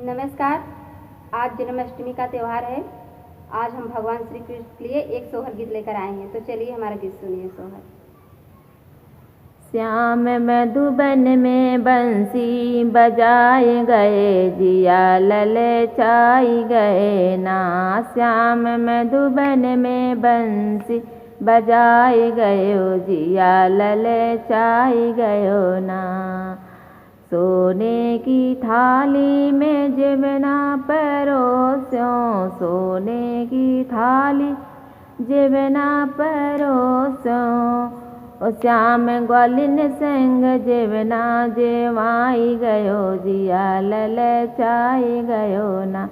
नमस्कार। आज जन्माष्टमी का त्यौहार है। आज हम भगवान श्री कृष्ण के लिए एक सोहर गीत लेकर आए हैं, तो चलिए हमारा गीत सुनिए। सोहर। श्याम मधुबन में बंसी बजाए गए, जिया ललचाई गए ना। श्याम मधुबन में बंसी बजाए गयो, जिया ललचाई गयो ना। सोने की थाली में जिवना परोस्यों, सोने की थाली जिवना परोस्यों। ओ श्याम ग्वालिन संग जिवना जेवाई गयो, जिया ललचाई गयो ना।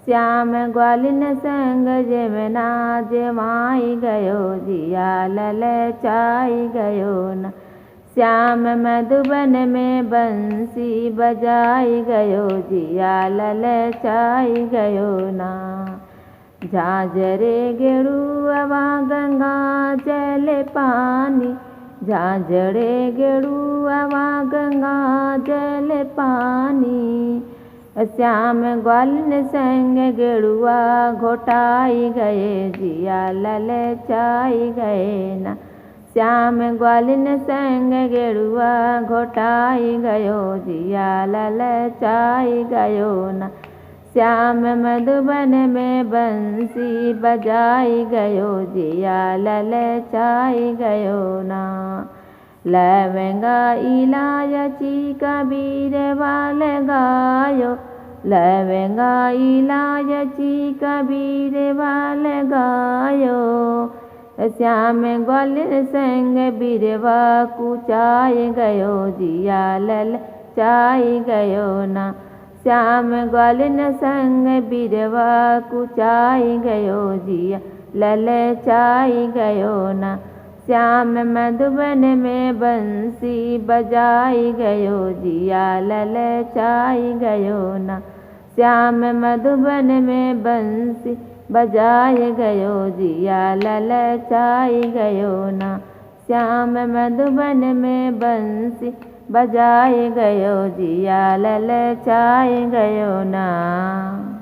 श्याम ग्वालिन संग जिवना जेवाई गयो, जिया ललचाई गयो ना। श्याम मधुबन में बंसी बजाई गयो, जिया ललचाई गयो ना। झांझरे गेरुआ गंगा जल पानी, झांझरे गेरुआ गंगा जल पानी। श्याम ग्वालिन संग गेरुआ घोटाई गए, जिया ललचाई गए ना। श्याम ग्वालिन संग गेरुआ घोटाई गयो, जिया ललचाई गयो ना। श्याम मधुबन में बंसी बजाई गयो, जिया ललचाई गयो ना। लवंगा इलायची कबीर वाल गायो, लवंगा इलायची कबीर वाल गायो। श्याम ग्वालिन संग बिरवा कुचाई गयो, जिया ललचाई गयो ना। श्याम ग्वालिन संग बिरवा कुचाई गयो, जिया ललचाई गयो ना। श्याम मधुबन में बंसी बजाई गयो, जिया ललचाई गयो ना। श्याम मधुबन में बंसी बजाए गयो, जिया ललचाई गयो ना। श्याम मधुबन में बंसी बजाए गयो, जिया ललचाई गयो ना।